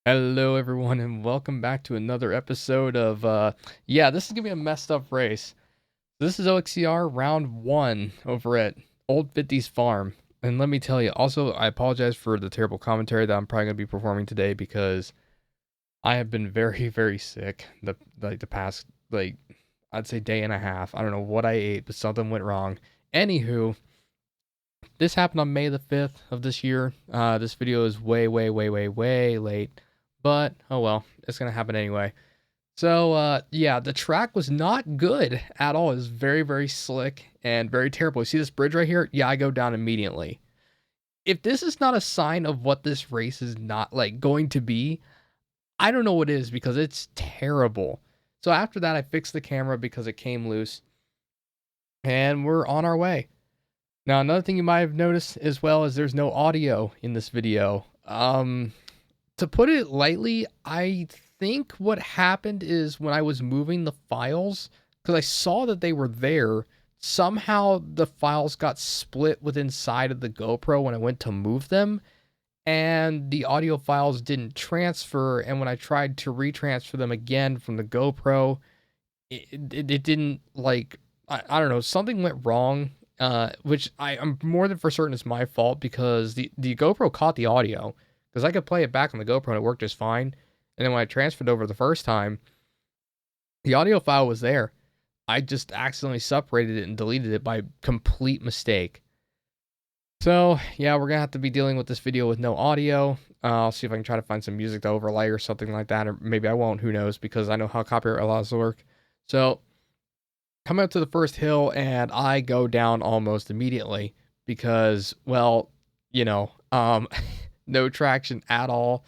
Hello, everyone, and welcome back to another episode of, this is gonna be a messed up race. This is OXCR round one over at Old 50's Farm. And let me tell you, also, I apologize for the terrible commentary that I'm probably gonna be performing today because I have been very, very sick the past, I'd say day and a half. I don't know what I ate, but something went wrong. Anywho, this happened on May the 5th of this year. This video is way, way, way, way, way late, but oh well, it's gonna happen anyway. So, yeah, the track was not good at all. It was very, very slick and very terrible. You see this bridge right here? Yeah, I go down immediately. If this is not a sign of what this race is not like going to be, I don't know what is because it's terrible. So after that, I fixed the camera because it came loose and we're on our way. Now, another thing you might have noticed as well is there's no audio in this video. To put it lightly, I think what happened is when I was moving the files, because I saw that they were there, somehow the files got split with inside of the GoPro when I went to move them, and the audio files didn't transfer, and when I tried to retransfer them again from the GoPro, it didn't, like, I don't know, something went wrong, which I'm more than for certain is my fault because the GoPro caught the audio, because I could play it back on the GoPro and it worked just fine. And then when I transferred over the first time, the audio file was there. I just accidentally separated it and deleted it by complete mistake. So, yeah, we're going to have to be dealing with this video with no audio. I'll see if I can try to find some music to overlay or something like that, or maybe I won't, who knows, because I know how copyright laws work. So, coming up to the first hill, and I go down almost immediately because, well, no traction at all.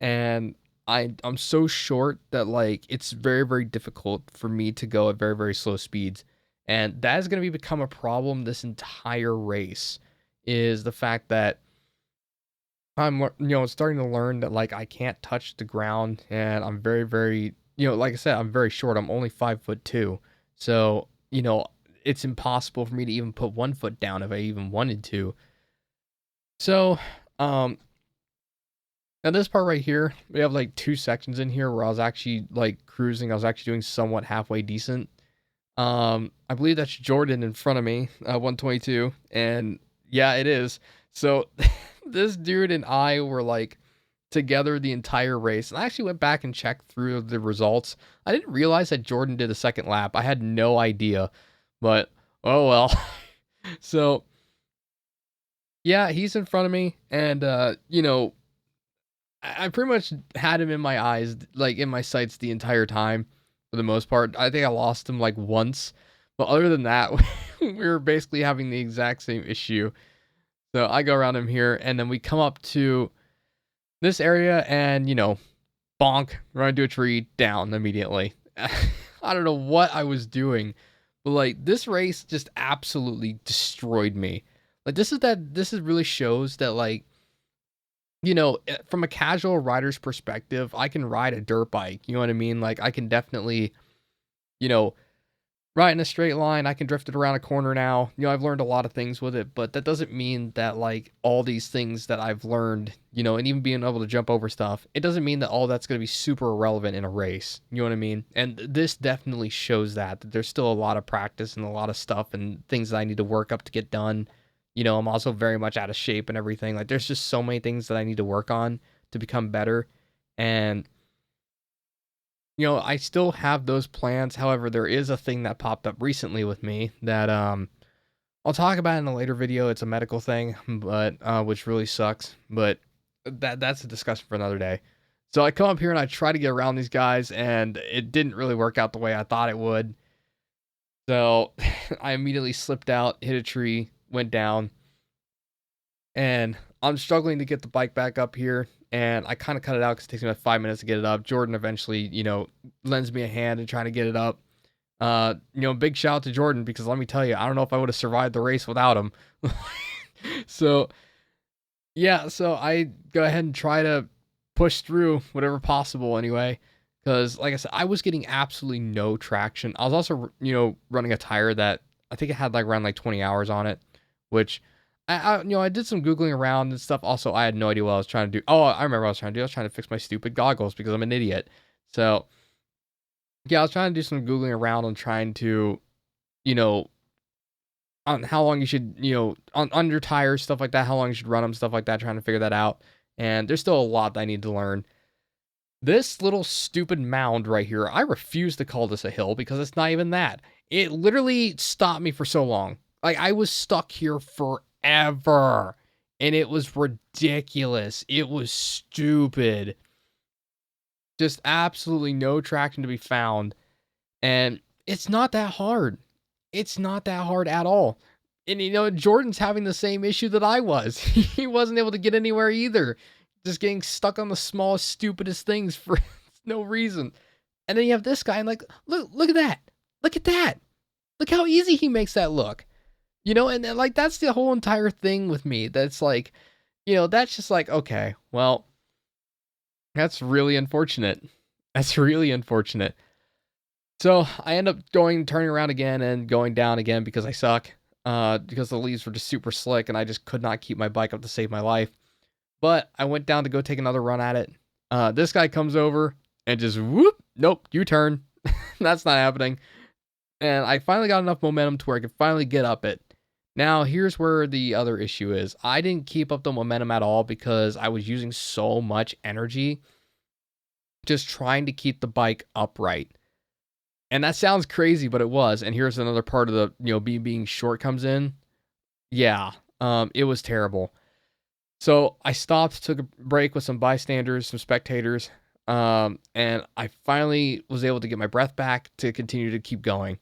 And I'm so short that, like, it's very, very difficult for me to go at very, very slow speeds. And that is going to become a problem this entire race, is the fact that I'm, starting to learn that, like, I can't touch the ground, and I'm very, very, like I said, I'm very short. I'm only 5'2". So, it's impossible for me to even put 1 foot down if I even wanted to. So, now this part right here, we have like two sections in here where I was actually like cruising. I was actually doing somewhat halfway decent. I believe that's Jordan in front of me, 122, and yeah, it is. So this dude and I were like together the entire race. And I actually went back and checked through the results. I didn't realize that Jordan did a second lap. I had no idea, but oh well. So yeah, he's in front of me, and I pretty much had him in my eyes, like in my sights the entire time for the most part. I think I lost him like once, but other than that, we were basically having the exact same issue. So I go around him here, and then we come up to this area, and bonk, run into a tree, down immediately. I don't know what I was doing, but like this race just absolutely destroyed me. Like this is really shows that, like, from a casual rider's perspective, I can ride a dirt bike. You know what I mean? Like I can definitely, you know, ride in a straight line. I can drift it around a corner now. I've learned a lot of things with it, but that doesn't mean that like all these things that I've learned, and even being able to jump over stuff, it doesn't mean that all that's going to be super irrelevant in a race. You know what I mean? And this definitely shows that there's still a lot of practice and a lot of stuff and things that I need to work up to get done. I'm also very much out of shape and everything. Like there's just so many things that I need to work on to become better. And I still have those plans. However, there is a thing that popped up recently with me that I'll talk about in a later video. It's a medical thing, but which really sucks. But that's a discussion for another day. So I come up here and I try to get around these guys, and it didn't really work out the way I thought it would. So I immediately slipped out, hit a tree, went down, and I'm struggling to get the bike back up here. And I kind of cut it out because it takes me about 5 minutes to get it up. Jordan eventually, lends me a hand in trying to get it up. Big shout out to Jordan, because let me tell you, I don't know if I would have survived the race without him. So, yeah, so I go ahead and try to push through whatever possible anyway. Because, like I said, I was getting absolutely no traction. I was also, running a tire that I think it had like around like 20 hours on it, which I did some Googling around and stuff. Also, I had no idea what I was trying to do. Oh, I remember what I was trying to do. I was trying to fix my stupid goggles because I'm an idiot. So, yeah, I was trying to do some Googling around on trying to, you know, on how long you should, on your tires, stuff like that, how long you should run them, stuff like that, trying to figure that out. And there's still a lot that I need to learn. This little stupid mound right here, I refuse to call this a hill because it's not even that. It literally stopped me for so long. Like, I was stuck here forever. And it was ridiculous. It was stupid. Just absolutely no traction to be found. And it's not that hard. It's not that hard at all. And Jordan's having the same issue that I was. He wasn't able to get anywhere either. Just getting stuck on the smallest, stupidest things for no reason. And then you have this guy and like, look at that. Look at that. Look how easy he makes that look. And like that's the whole entire thing with me. That's like, that's just like, okay, well, that's really unfortunate. That's really unfortunate. So I end up turning around again and going down again because I suck. Because the leaves were just super slick and I just could not keep my bike up to save my life. But I went down to go take another run at it. This guy comes over and just whoop, nope, U-turn. That's not happening. And I finally got enough momentum to where I could finally get up it. Now, here's where the other issue is. I didn't keep up the momentum at all because I was using so much energy just trying to keep the bike upright. And that sounds crazy, but it was. And here's another part of the, being short comes in. Yeah, it was terrible. So I stopped, took a break with some bystanders, some spectators, and I finally was able to get my breath back to continue to keep going.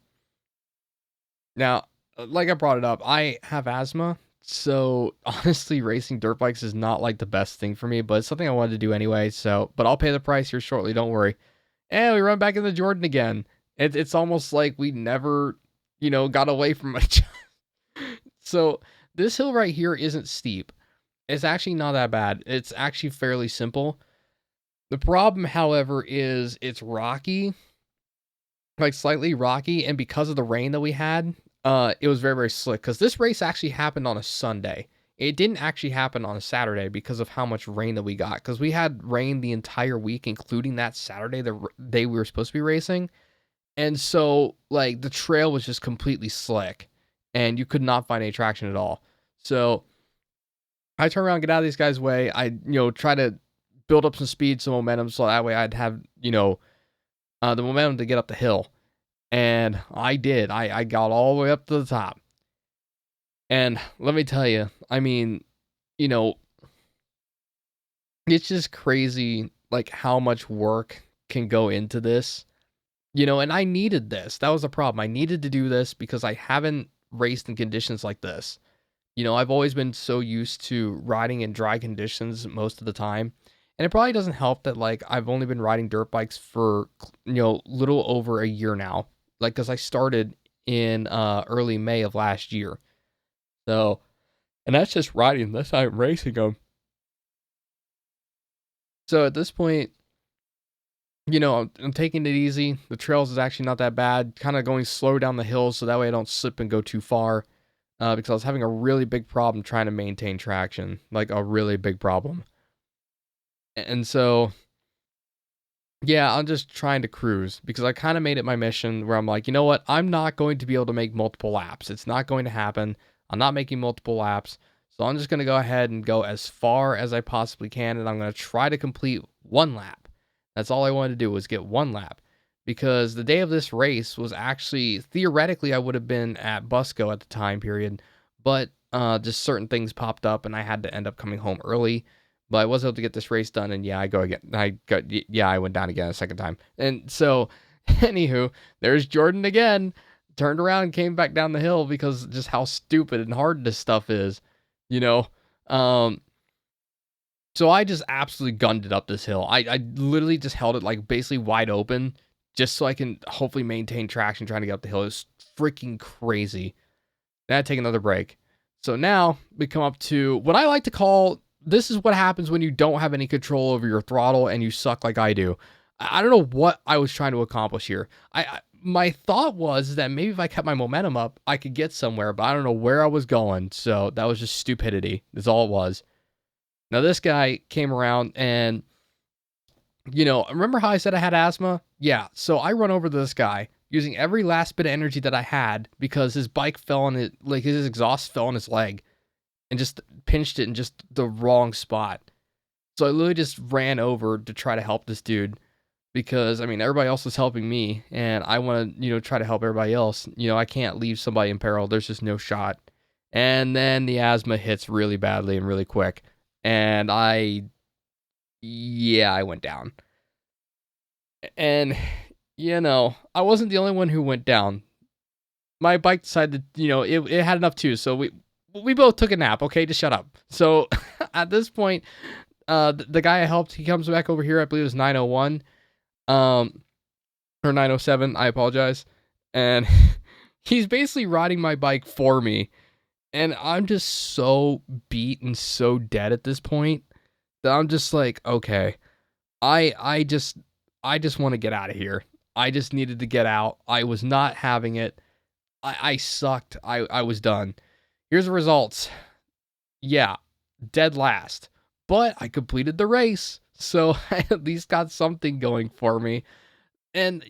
Now, like I brought it up, I have asthma, so honestly, racing dirt bikes is not like the best thing for me, but it's something I wanted to do anyway, but I'll pay the price here shortly, don't worry. And we run back into Jordan again. It's almost like we never, got away from each other. So this hill right here isn't steep. It's actually not that bad. It's actually fairly simple. The problem, however, is it's rocky, like slightly rocky, and because of the rain that we had, it was very, very slick. Because this race actually happened on a Sunday. It didn't actually happen on a Saturday because of how much rain that we got. Because we had rain the entire week, including that Saturday, the day we were supposed to be racing. And so, like, the trail was just completely slick, and you could not find any traction at all. So I turn around, get out of these guys' way. I, try to build up some speed, some momentum, so that way I'd have, the momentum to get up the hill. And I did. I got all the way up to the top. And let me tell you, I mean, it's just crazy, like, how much work can go into this. And I needed this. That was the problem. I needed to do this because I haven't raced in conditions like this. I've always been so used to riding in dry conditions most of the time. And it probably doesn't help that, like, I've only been riding dirt bikes for, little over a year now. Like, because I started in early May of last year. So, and that's just riding. That's not racing them. So at this point, I'm taking it easy. The trails is actually not that bad. Kind of going slow down the hills so that way I don't slip and go too far. Because I was having a really big problem trying to maintain traction. Like, a really big problem. And so, yeah, I'm just trying to cruise. Because I kind of made it my mission where I'm like, you know what? I'm not going to be able to make multiple laps. It's not going to happen. I'm not making multiple laps. So I'm just going to go ahead and go as far as I possibly can. And I'm going to try to complete one lap. That's all I wanted to do was get one lap. Because the day of this race was actually, theoretically, I would have been at Busco at the time period, but just certain things popped up and I had to end up coming home early. But I was able to get this race done, and yeah, I go again. I went down again a second time. And so, anywho, there's Jordan again, turned around and came back down the hill because just how stupid and hard this stuff is, So I just absolutely gunned it up this hill. I literally just held it like basically wide open just so I can hopefully maintain traction trying to get up the hill. It's freaking crazy. Then I take another break. So now we come up to what I like to call, this is what happens when you don't have any control over your throttle and you suck like I do. I don't know what I was trying to accomplish here. my thought was that maybe if I kept my momentum up, I could get somewhere, but I don't know where I was going. So that was just stupidity. That's all it was. Now this guy came around and, remember how I said I had asthma? Yeah. So I run over to this guy using every last bit of energy that I had because his bike fell on it, like his exhaust fell on his leg and just pinched it in just the wrong spot. So I literally just ran over to try to help this dude because, I mean, everybody else was helping me and I want to, try to help everybody else. I can't leave somebody in peril. There's just no shot. And then the asthma hits really badly and really quick. And I went down. And, I wasn't the only one who went down. My bike decided, it had enough too. So we both took a nap. Okay, just shut up. So at this point, the guy I helped, he comes back over here. I believe it was 901, or 907. I apologize. And he's basically riding my bike for me. And I'm just so beat and so dead at this point that I'm just like, okay, I just want to get out of here. I just needed to get out. I was not having it. I sucked. I was done. Here's the results. Yeah, dead last. But I completed the race. So I at least got something going for me. And,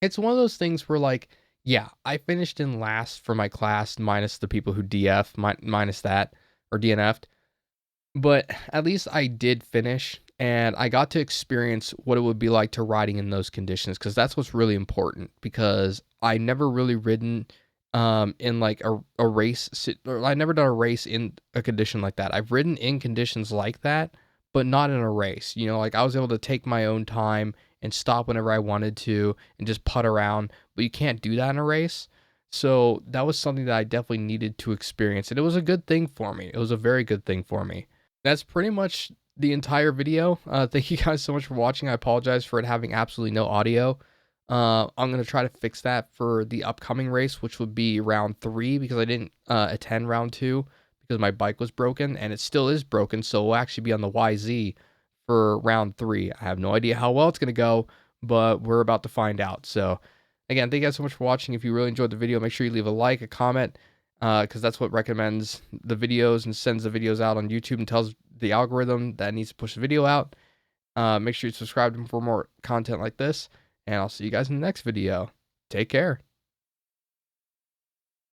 it's one of those things where, like, yeah, I finished in last for my class, minus the people who minus that, or DNF'd. But at least I did finish, and I got to experience what it would be like to riding in those conditions, because that's what's really important, because I never really ridden in like a race, or I never done a race in a condition like that. I've ridden in conditions like that, but not in a race. Like I was able to take my own time and stop whenever I wanted to and just putt around, but you can't do that in a race. So that was something that I definitely needed to experience, and it was a good thing for me. It was a very good thing for me. That's pretty much the entire video. Thank you guys so much for watching. I apologize for it having absolutely no audio. I'm going to try to fix that for the upcoming race, which would be round 3, because I didn't attend round 2 because my bike was broken, and it still is broken, so we'll actually be on the YZ for round 3. I have no idea how well it's going to go, but we're about to find out. So again, thank you guys so much for watching. If you really enjoyed the video, make sure you leave a like, a comment, because that's what recommends the videos and sends the videos out on YouTube and tells the algorithm that needs to push the video out. Make sure you subscribe for more content like this, and I'll see you guys in the next video. Take care.